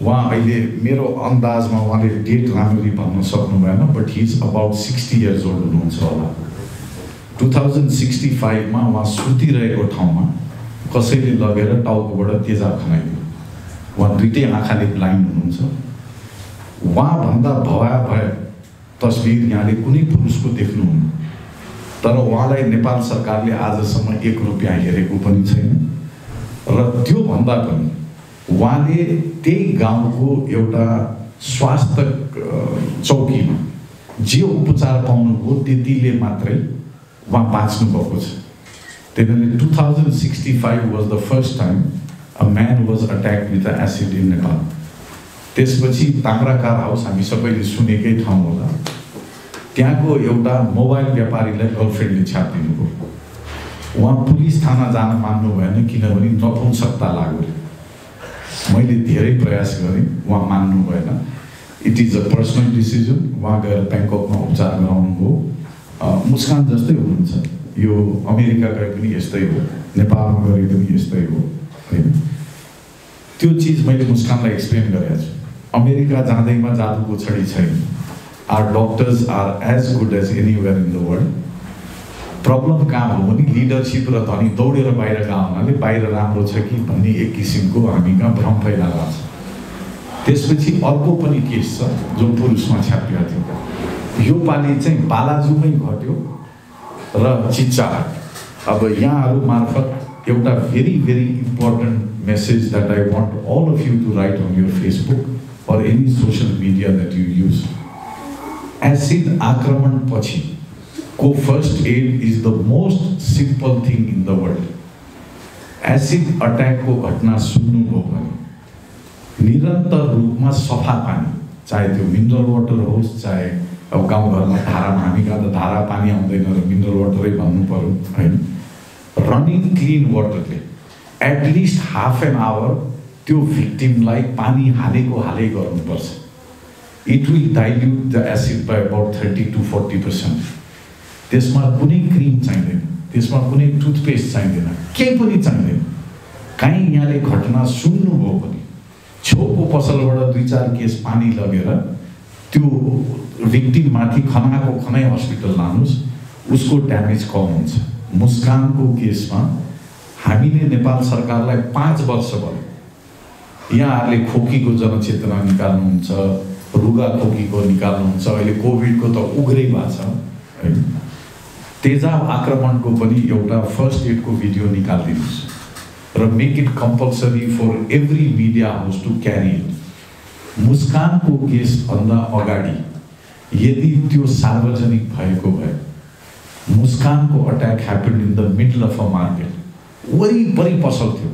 उहाँ अहिले मेरो अन्दाजमा उहाँले डेट राम्ररी भन्न सक्नु भएन, but he is about 60 years old हुनुहुन्छ होला। 2065 मा उहाँ सुतिरहेको ठाउँमा कसैले लगेर टाउकोबाट तेजाब खनाइदियो। उहाँ 2टै आँखाले ब्लाइन्ड हुनुहुन्छ। उहाँभन्दा भए तस्बिर यहाँले कुनै पुरुषको देख्नुहुन्न, तर उहाँलाई नेपाल सरकारले आजसम्म 1 रुपियाँ हेरेको पनि छैन। र त्यो भन्दा पनि उहाँले त्यही गाउँको एउटा स्वास्थ्य चौकीमा जे उपचार पाउनुभयो त्यतिले मात्रै उहाँ बाँच्नु भएको छ। त्यसैले 2065 was the first time a man was attacked with acid in Nepal. त्यसपछि ताम्राकार हाउस हामी सबैले सुनेकै ठाउँ होला, त्यहाँको एउटा मोबाइल व्यापारीलाई गर्लफ्रेन्डले छापिदिनु भयो। उहाँ पुलिस थाना जान मान्नु भएन किनभने नपुंसकता लाग्यो। मैले धेरै प्रयास गरेँ, उहाँ मान्नु भएन। It is a personal decision. उहाँ गएर ब्याङ्ककमा उपचार गराउनुभयो। मुस्कान जस्तै हुनुहुन्छ। यो अमेरिका गए पनि यस्तै हो, नेपालमा गए पनि यस्तै हो होइन। त्यो चिज मैले मुस्कानलाई एक्सप्लेन गरेको छु। अमेरिका जाँदैमा जादुको छडी छैन। Our doctors are as good as anywhere in the world. Problem कहाँ हो भने लिडरसिप र धनी दौडेर बाहिर गएको हुनाले बाहिर राम्रो छ कि भन्ने एक किसिमको हामी कहाँ भ्रम फैलाएको छ। त्यसपछि अर्को पनि केस छ जो पुरुषमा छापिएको थियो। यो पालि चाहिँ बालाजुमै घट्यो र चिच्चा। अब यहाँहरू मार्फत एउटा very very important message that I want all of you to write on your Facebook or any social media that you use. Acid आक्रमण पछि को first aid is the most simple thing in the world. Acid अट्याकको घटना सुन्नुभयो भने निरन्तर रूपमा सफा पानी, चाहे त्यो मिनरल वाटर होस्, चाहे अब गाउँघरमा धारामा, हामी कहाँ त धारा पानी आउँदैन र मिनरल वाटरै भन्नु पर्यो होइन। रनिङ क्लिन वाटरले एटलिस्ट हाफ एन आवर त्यो भिक्टिमलाई पानी हालेको हालै गर्नुपर्छ। It will dilute the acid by about 30 to 40%। त्यसमा कुनै क्रिम चाहिँदैन, त्यसमा कुनै टुथपेस्ट चाहिँदैन, केही पनि चाहिँदैन। काहीँ यहाँले घटना सुन्नुभयो भने छेउको पसलबाट 2-4 केस पानी लगेर त्यो भिक्टिममाथि खनाको खनै हस्पिटल लानुहोस्, उसको ड्यामेज कम हुन्छ। मुस्कानको केसमा हामीले नेपाल सरकारलाई 5 वर्ष भयो। यहाँहरूले खोकीको जनचेतना निकाल्नुहुन्छ, रुगा खोकीको निकाल्नुहुन्छ, अहिले कोभिडको त उग्रै भएको छ होइन। तेजाब आक्रमणको पनि एउटा फर्स्ट एडको भिडियो निकालिदिनुहोस् र make it compulsory for every media house to carry it. मुस्कानको केसभन्दा अगाडि यदि त्यो सार्वजनिक भएको भए, मुस्कानको attack happen in the middle of a market, वरिपरि पसल थियो,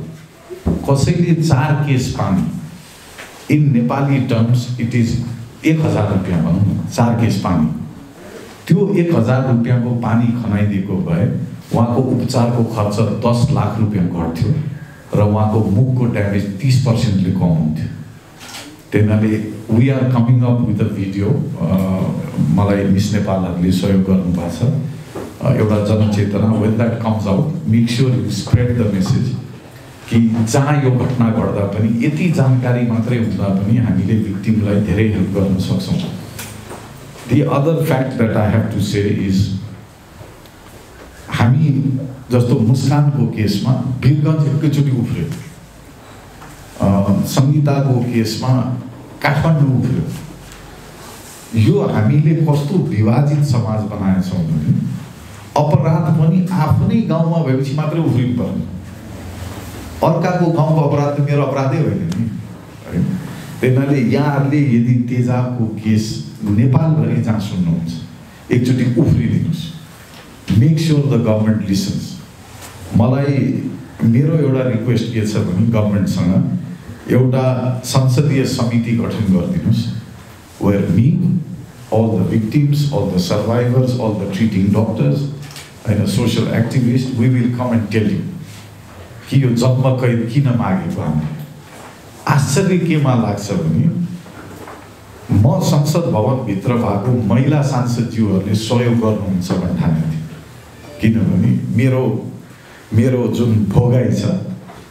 कसैले 4 केस पानी, in Nepali terms it is 1000 रुपियाँ भनौँ न, 4 केस पानी। त्यो 1000 रुपियाँको पानी खनाइदिएको भए उहाँको उपचारको खर्च 10 लाख रुपियाँ घट्थ्यो र उहाँको मुखको ड्यामेज 30%ले कम हुन्थ्यो। त्यही we are coming up with a video. मलाई मिस नेपालहरूले सहयोग गर्नुभएको छ एउटा जनचेतना। When that comes out, make sure you spread the message कि जहाँ यो घटना घट्दा पनि यति जानकारी मात्रै हुँदा पनि हामीले भिक्टिमलाई धेरै हेल्प गर्न सक्छौँ। The other fact that I have to say is हामी जस्तो मुस्कानको केसमा वीरगञ्ज एकैचोटि उफ्रियो, सङ्गीताको केसमा काठमाडौँ उफ्रियो। यो हामीले कस्तो विभाजित समाज बनाएका छौँ भने अपराध पनि आफ्नै गाउँमा भएपछि मात्रै उफ्रिनु पर्ने, अर्काको गाउँको अपराध त मेरो अपराधै होइन नि है। त्यही यहाँहरूले यदि तेजाबको केस नेपालभरि जहाँ सुन्नुहुन्छ एकचोटि उफ्रिदिनुहोस्। Make sure the government listens. मलाई मेरो एउटा रिक्वेस्ट के छ भने गभर्मेन्टसँग एउटा संसदीय समिति गठन गरिदिनुहोस्, where me, all the victims, all the survivors, all the treating doctors होइन, social activist, we will come and tell you कि यो जन्म कैद किन मागेको। हामीले आश्चर्य केमा लाग्छ भने म संसद भवनभित्र भएको महिला सांसदज्यूहरूले सहयोग गर्नुहुन्छ भन्ने ठानेको थिएँ। किनभने मेरो जुन भोगाइ छ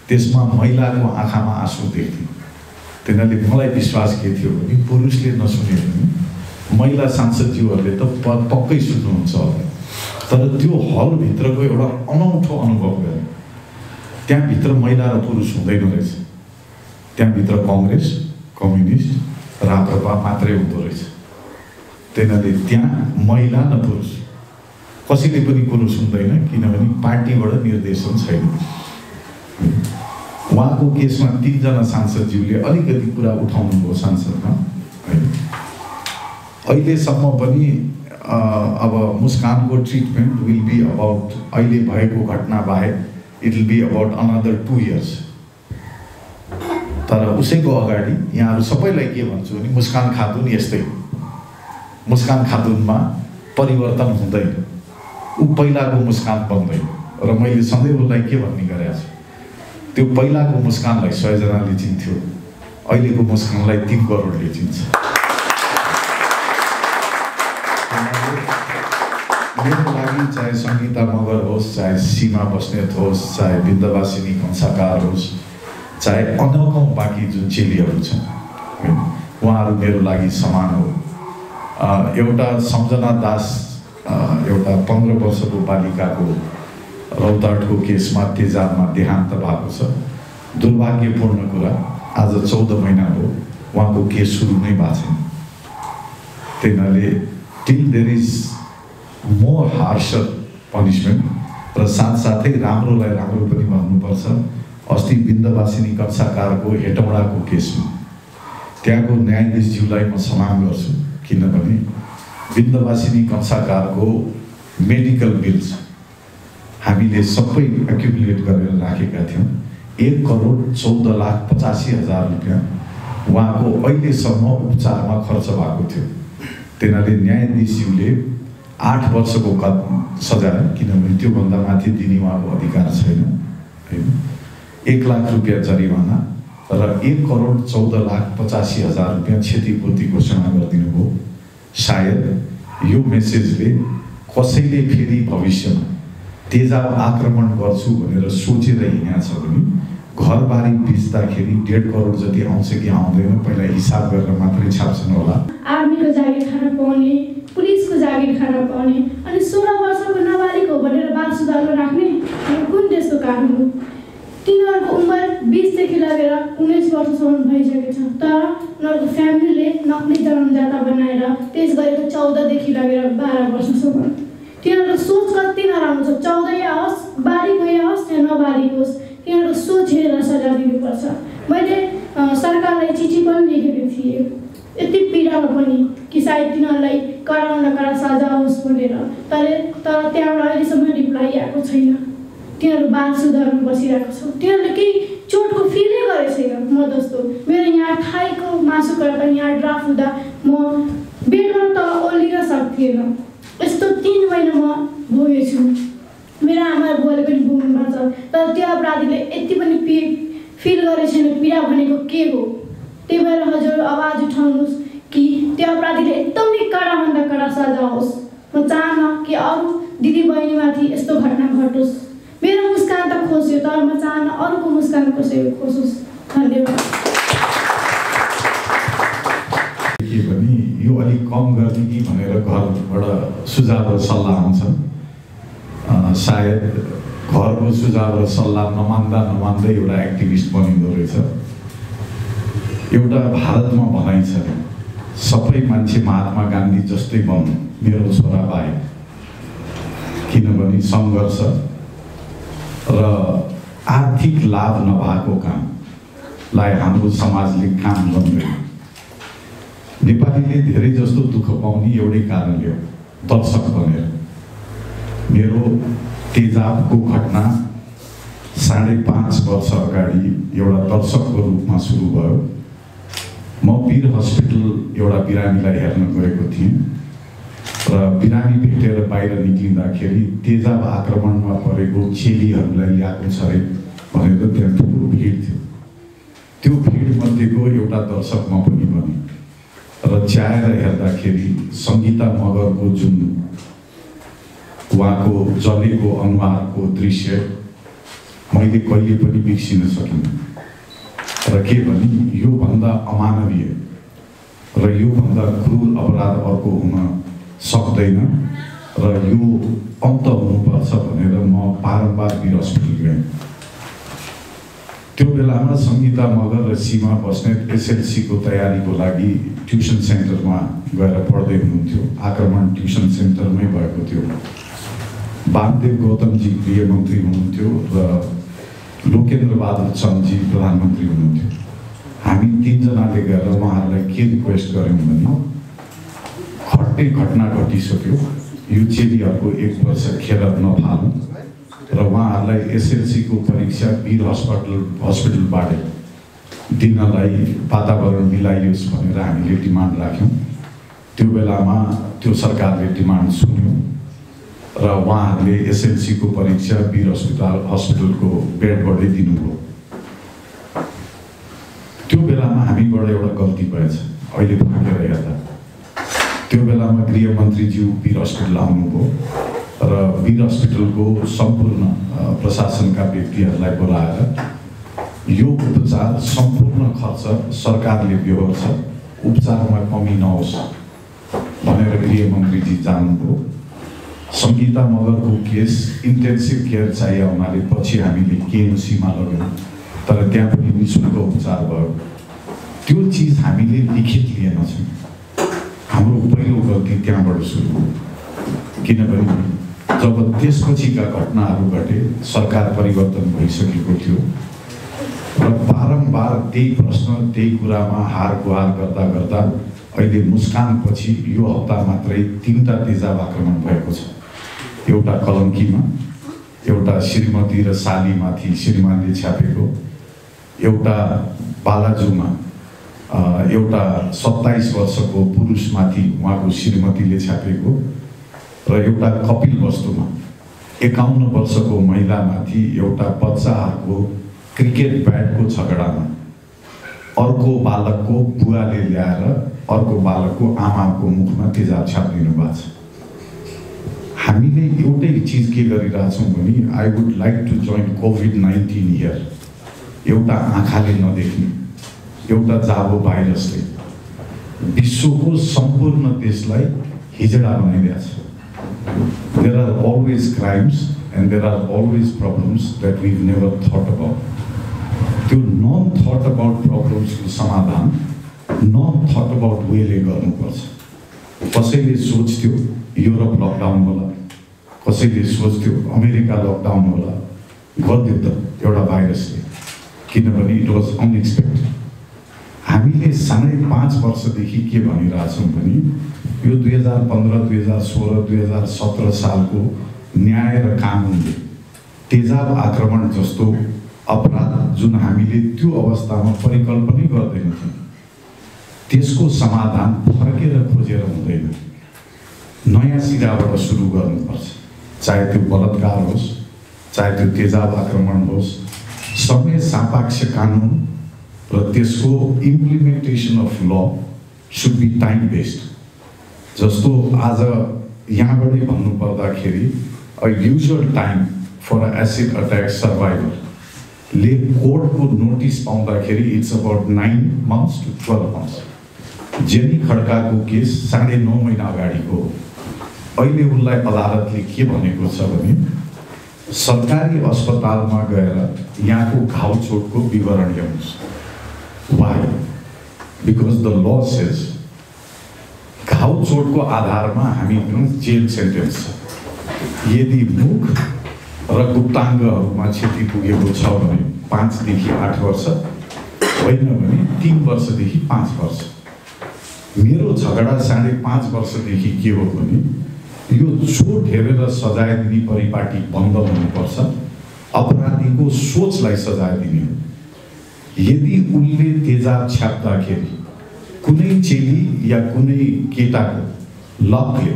त्यसमा महिलाको आँखामा आँसु देख्थेँ। तिनीहरूले मलाई विश्वास के थियो भने पुरुषले नसुने पनि महिला सांसदज्यूहरूले त पक्कै सुन्नुहुन्छ होला। तर त्यो हलभित्रको एउटा अनौठो अनुभव गरेँ। त्यहाँभित्र महिला र पुरुष हुँदैन रहेछ। त्यहाँभित्र कङ्ग्रेस, कम्युनिस्ट, राप्रपा मात्रै हुँदो रहेछ। त्यही त्यहाँ महिला न पुरुष कसैले पनि पुरुष हुँदैन, किनभने पार्टीबाट निर्देशन छैन। उहाँको केसमा 3 जना सांसदज्यूले अलिकति कुरा उठाउनुभयो संसदमा होइन। अहिलेसम्म पनि अब मुस्कानको ट्रिटमेन्ट विल बी अबाउट, अहिले भएको घटना बाहेक it will be about another 2 years। तर उसैको अगाडि यहाँहरू सबैलाई के भन्छु भने मुस्कान खातुन यस्तै, मुस्कान खातुनमा परिवर्तन हुँदैन, ऊ पहिलाको मुस्कान बन्दैन। र मैले सधैँ उसलाई के भन्ने गरेको छु, त्यो पहिलाको मुस्कानलाई 100 जनाले चिन्थ्यो, अहिलेको मुस्कानलाई 3 करोडले चिन्छ। मेरो लागि चाहे सङ्गीता मगर होस्, चाहे सीमा बस्नेत होस्, चाहे विन्दवासिनी कंसाकार होस्, चाहे अनौकौँ बाँकी जुन चेलीहरू छन्, उहाँहरू मेरो लागि समान हो। एउटा सम्झना दास एउटा 15 वर्षको बालिकाको रौतहटको केसमा तेजाबमा देहान्त भएको छ। दुर्भाग्यपूर्ण कुरा, आज 14 महिना हो उहाँको केस सुरु नै भएको छैन। त्यही हुनाले till there is more harsher punishment र साथसाथै राम्रोलाई राम्रो पनि भन्नुपर्छ। अस्ति विन्दवासिनी कंसाकारको हेटौडाको केसमा त्यहाँको न्यायाधीशज्यूलाई म सलाम गर्छु, किनभने विन्दवासिनी कंसाकारको मेडिकल बिल्स हामीले सबै एक्युमुलेट गरेर राखेका थियौँ। 1,14,85,000 रुपियाँ उहाँको अहिलेसम्म उपचारमा खर्च भएको थियो। त्यही न्यायाधीशज्यूले 8 वर्षको सजाय, किनभने त्योभन्दा माथि दिने उहाँको अधिकार छैन, होइन, 1 लाख रुपियाँ जरिवाना र 1,14,85,000 रुपियाँ क्षतिपूर्ति घोषणा गरिदिनु भयो। सायद यो मेसेजले कसैले फेरि भविष्यमा तेजाब आक्रमण गर्छु भनेर सोचेर हिँडेको छ भने घरबारी बेच्दाखेरि 1.5 करोड जति आउँछ कि आउँदैन पहिला हिसाब गरेर मात्रै छाप्छन् होला। आर्मीको जागिर खान पाउने, पुलिसको जागिर खान पाउने अनि 16 वर्षको नाबालिग हो भनेर बाल सुधारमा राख्ने कुन देशको कानुन हो? तिनीहरूको उमेर 20 देखि लगेर 19 वर्षसम्म भइसकेको छ, तर उनीहरूको फ्यामिलीले नक्ली जन्मदाता बनाएर त्यस गरेको 14 देखि लगेर 12 वर्षसम्म। तिनीहरूको सोच कति नराम्रो छ। 14 आओस्, बालिग आओस् या नबालिग होस्, तिनीहरूको सोच हेरेर सजाय दिनुपर्छ। मैले सरकारलाई चिठी पनि लेखेको थिएँ यति पीडामा पनि कि सायद तिनीहरूलाई कडा सजाय होस् भनेर, तर त्यहाँबाट अहिलेसम्म रिप्लाई आएको छैन। तिनीहरू बाल सुधारमा बसिरहेको छ। तिनीहरूले केही चोटको फिलै गरेको छैन। म जस्तो मेरो यहाँ थाईको मासु काट्दा यहाँ ड्राफ्ट हुँदा म बेडबाट तल ओर्लिन सक्दिनँ। यस्तो 3 महिना म भोगेछु। मेरो आमा बुवाले पनि भोग्नु भएको छ, तर त्यो अपराधीले यति पनि फिल गरेको छैन पीडा भनेको के हो। त्यही भएर हजुर आवाज उठाउनुहोस् कि त्यो अपराधीले एकदमै कडाभन्दा कडा सजाय होस्। म चाहन्न कि अरू दिदीबहिनीमाथि यस्तो घटना घटोस्। मेरो मुस्कान त खोस्यो, तर म चाहन्न अरूको मुस्कान कसैको खोसोस्। धन्यवाद। के भने यो अलिक कम गर्ने कि भनेर घरबाट सुझाव र सल्लाह आउँछ। सायद घरको सुझाव र सल्लाह नमान्दै एउटा एक्टिभिस्ट बनिँदो रहेछ। एउटा भारतमा भनाइ छ, सबै मान्छे महात्मा गान्धी जस्तै बन्नु, मेरो छोरा बाहेक, किनभने सङ्घर्ष र आर्थिक लाभ नभएको कामलाई हाम्रो समाजले काम गर्दैन। नेपालीले धेरै जस्तो दुःख पाउने एउटै कारणले हो, दर्शक बनेर। मेरो तेजाबको घटना 5.5 वर्ष अगाडि एउटा दर्शकको रूपमा सुरु भयो। म वीर हस्पिटल एउटा बिरामीलाई हेर्न गएको थिएँ र बिरामी भेटेर बाहिर निक्लिँदाखेरि तेजाब आक्रमणमा परेको चेलीहरूलाई ल्याएको छ अरे भनेर त्यहाँ ठुलो भिड थियो। त्यो भिडमध्येको एउटा दर्शक म पनि बने र च्याएर हेर्दाखेरि सङ्गीता मगरको जुन उहाँको जलेको अनुहारको दृश्य मैले कहिले पनि बिर्सिन सकिनँ। र के भने योभन्दा अमानवीय र योभन्दा क्रूर अपराध अर्को हुन सक्दैन र यो अन्त हुनुपर्छ भनेर म बारम्बार वीर हस्पिटल गएँ। त्यो बेलामा सङ्गीता मगर र सीमा बस्नेत एसएलसीको तयारीको लागि ट्युसन सेन्टरमा गएर पढ्दै हुनुहुन्थ्यो। आक्रमण ट्युसन सेन्टरमै भएको थियो। वामदेव गौतमजी गृहमन्त्री हुनुहुन्थ्यो र लोकेन्द्र बहादुर चन्दजी प्रधानमन्त्री हुनुहुन्थ्यो। हामी 3 जनाले गएर उहाँहरूलाई के रिक्वेस्ट गऱ्यौँ भने घट्ने घटना घटिसक्यो, यो चेलीहरूको 1 वर्ष खेर नफालौँ र उहाँहरूलाई एसएलसीको परीक्षा वीर हस्पिटलबाट दिनलाई वातावरण मिलाइयोस् भनेर हामीले डिमान्ड राख्यौँ। त्यो बेलामा त्यो सरकारले डिमान्ड सुन्यो र उहाँहरूले एसएलसीको परीक्षा वीर हस्पिटलको बेडबाटै दिनुभयो। त्यो बेलामा हामीबाट एउटा गल्ती भएछ। अहिले फर्केर हेर्दा त्यो बेलामा गृहमन्त्रीज्यू वीर हस्पिटल आउनुभयो र वीर हस्पिटलको सम्पूर्ण प्रशासनका व्यक्तिहरूलाई बोलाएर यो उपचार सम्पूर्ण खर्च सरकारले बेहोर्छ, उपचारमा कमी नहोस् भनेर गृहमन्त्रीजी जानुभयो। सङ्गीता मगरको केस इन्टेन्सिभ केयर चाहिए हुनाले पछि हामीले केएमसीमा लग्यौँ, तर त्यहाँ पनि निःशुल्क उपचार भयो। त्यो चिज हामीले लिखित लिएनछौँ। हाम्रो पहिलो गल्ती त्यहाँबाट सुरु हो, किनभने जब त्यसपछिका घटनाहरू घटे सरकार परिवर्तन भइसकेको थियो र बारम्बार त्यही प्रश्न त्यही कुरामा हार गुहार गर्दा गर्दा अहिले मुस्कान पछि यो हप्ता मात्रै 3टा तेजाब आक्रमण भएको छ। एउटा कलङ्कीमा, एउटा श्रीमती र सालीमाथि श्रीमानले छ्यापेको, एउटा बालाजुमा एउटा 27 वर्षको पुरुषमाथि उहाँको श्रीमतीले छ्यापेको र एउटा कपिल वस्तुमा 51 वर्षको महिलामाथि एउटा बच्चाहरूको क्रिकेट ब्याटको झगडामा अर्को बालकको बुवाले ल्याएर अर्को बालकको आमाको मुखमा तेजाब छापिदिनु भएको छ। हामीले एउटै चिज के गरिरहेछौँ भने I would like to join कोभिड-19 हियर। एउटा आँखाले नदेख्ने एउटा जाबो भाइरसले विश्वको सम्पूर्ण देशलाई हिजडा बनाइदिएको छ। There are always crimes and there are always problems that we've never thought about. त्यो non-thought about problems को समाधान non-thought about वेले गर्नुपर्छ। कसैले सोच्थ्यो युरोप लकडाउन होला, कसैले सोच्थ्यो अमेरिका लकडाउन होला, गरिदियो त एउटा भाइरसले, किनभने इट वाज अनएक्सपेक्टेड। हामीले 5.5 वर्षदेखि के भनिरहेछौँ भने यो 2015, 2016, 2017 सालको न्याय र कानुनले तेजाब आक्रमण जस्तो अपराध जुन हामीले त्यो अवस्थामा परिकल्पनै गर्दैनथ्यौँ, त्यसको समाधान फर्केर खोजेर हुँदैन, नयाँ सिराबाट सुरु गर्नुपर्छ। चाहे त्यो बलात्कार होस्, चाहे त्यो तेजाब आक्रमण होस्, समय सापेक्ष कानुन र त्यसको implementation of law should be time based. जस्तो आज यहाँबाटै भन्नुपर्दाखेरि a usual time for acid attack survivor ले कोर्टको नोटिस पाउँदाखेरि it's about 9 months to 12 months। Jenny खड्काको केस 9.5 महिना अगाडिको हो। अहिले उसलाई अदालतले के भनेको छ भने सरकारी अस्पतालमा गएर यहाँको घाउ चोटको विवरण ल्याउनुहोस्। Why? Because the law says घाउ चोटको आधारमा हामी जेल सेन्टेन्स छ। यदि मुख र गुप्ताङ्गहरूमा क्षति पुगेको छ भने 5 देखि 8 वर्ष, होइन भने 3 वर्षदेखि 5 वर्ष। मेरो झगडा 5.5 वर्षदेखि के हो भने यो चोट हेरेर सजाय दिने परिपाटी बन्द हुनुपर्छ, अपराधीको सोचलाई सजाय दिने हो। यदि उनले तेजाब छ्याप्दाखेरि कुनै चेली या कुनै केटाको लकले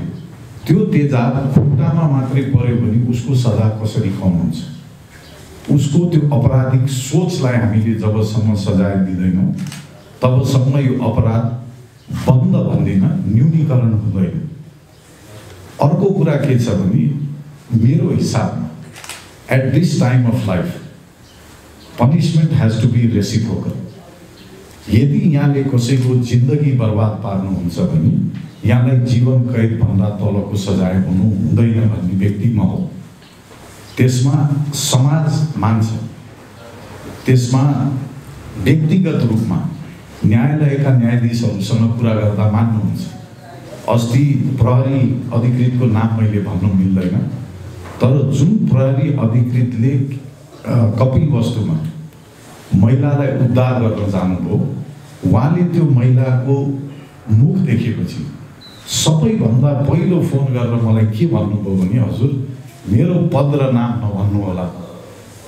त्यो तेजाब खुट्टामा मात्रै पर्यो भने उसको सजा कसरी कम हुन्छ? उसको त्यो अपराधिक सोचलाई हामीले जबसम्म सजाय दिँदैनौँ तबसम्म यो अपराध बन्द भन्दिन, न्यूनीकरण हुँदैन। अर्को कुरा के छ भने मेरो हिसाबमा at this time of life punishment has to be reciprocal. यदि यहाँले कसैको जिन्दगी बर्बाद पार्नुहुन्छ भने यहाँलाई जीवन कैद भन्दा तलको सजाय हुनु हुँदैन भन्ने व्यक्ति म हो। त्यसमा समाज मान्छ, त्यसमा व्यक्तिगत रूपमा न्यायालयका न्यायाधीशहरूसँग कुरा गर्दा मान्नुहुन्छ। अस्ति प्रहरी अधिकृतको नाम मैले भन्नु मिल्दैन, तर जुन प्रहरी अधिकृतले कपिल वस्तुमा महिलालाई उद्धार गर्न जानुभयो, उहाँले त्यो महिलाको मुख देखेपछि सबैभन्दा पहिलो फोन गरेर मलाई के भन्नुभयो भने हजुर मेरो पद र नाम नभन्नु होला,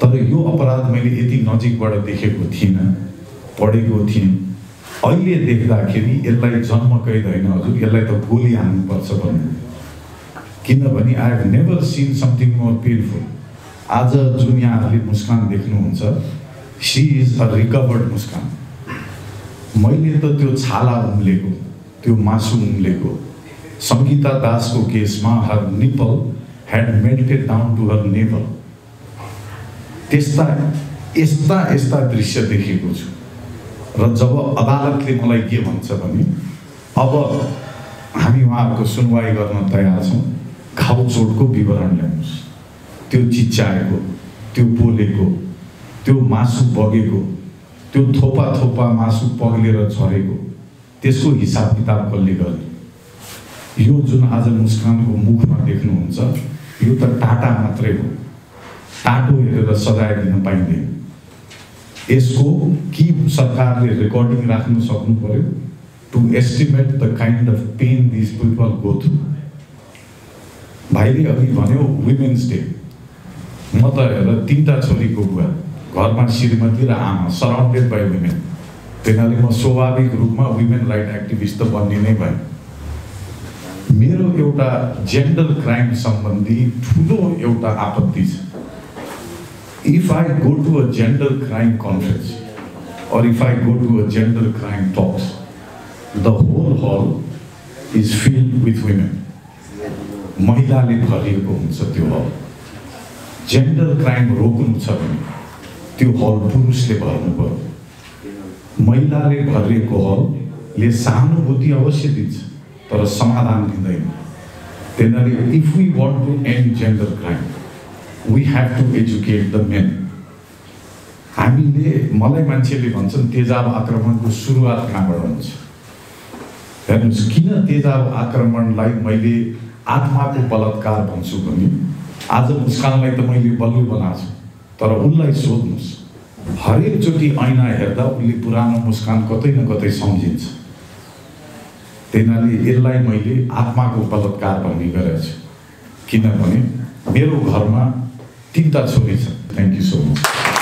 तर यो अपराध मैले यति नजिकबाट देखेको थिइनँ, पढेको थिएँ, अहिले देख्दाखेरि यसलाई जन्म कैद होइन हजुर, यसलाई त गोली हान्नुपर्छ भन्नु। किनभने I have never seen something more painful. आज जुन यहाँहरूले मुस्कान देख्नुहुन्छ, सी इज अ रिकभर्ड मुस्कान। मैले त त्यो छाला उम्लेको, त्यो मासु उम्लेको, सङ्गीता दासको केसमा हर nipple had melted down to her navel. यस्ता दृश्य देखेको छु र जब अदालतले मलाई के भन्छ भने अब हामी उहाँहरूको सुनवाई गर्न तयार छौँ, घाउचोटको विवरण ल्याउनुहोस्, त्यो चिच्याएको, त्यो पोलेको, त्यो मासु बगेको, त्यो थोपा थोपा मासु पग्लेर झरेको, त्यसको हिसाब किताब कसले गर्ने? यो जुन आज मुस्कानको मुखमा देख्नुहुन्छ यो त टाटा मात्रै हो, टाटो हेरेर सजाय दिन पाइँदैन। यसको कि सरकारले रेकर्डिङ राख्नु सक्नु पर्यो to estimate the kind of pain this people go through. भाइले अघि भन्यो वुमेन्स डे, म त हेर 3टा छोरीको बुवा, घरमा श्रीमती र आमा, सराउन्डेड बाई वुमेन, त्यसैले म स्वाभाविक रूपमा वुमेन राइट एक्टिभिस्ट त बन्ने नै भएँ। मेरो एउटा जेन्डर क्राइम सम्बन्धी ठुलो एउटा आपत्ति छ। If I go to a gender crime conference or if I go to a gender crime talks, the whole hall is filled with women. महिलाले भरिएको हुन्छ त्यो हल। जेन्डर क्राइम रोक्नु छ भने त्यो हल पुरुषले भर्नु पर्यो। महिलाले भरिएको हलले सहानुभूति अवश्य दिन्छ तर समाधान दिँदैन। त्यसैले if we want to end gender crime, we have to educate the men. हामीले मलाई मान्छेले भन्छन् तेजाब आक्रमणको सुरुवात कहाँबाट हुन्छ? हेर्नुहोस्, किन तेजाब आक्रमणलाई मैले आत्माको बलात्कार भन्छु भने आज मुस्कानलाई त मैले बलियो बनाएको छु, तर उनलाई सोध्नुहोस्, हरेकचोटि ऐना हेर्दा उसले पुरानो मुस्कान कतै न कतै सम्झिन्छ। त्यसैले यसलाई मैले आत्माको बलात्कार भन्ने गरेको छु, किनभने मेरो घरमा 3टा छोरी छन्। Thank you so much.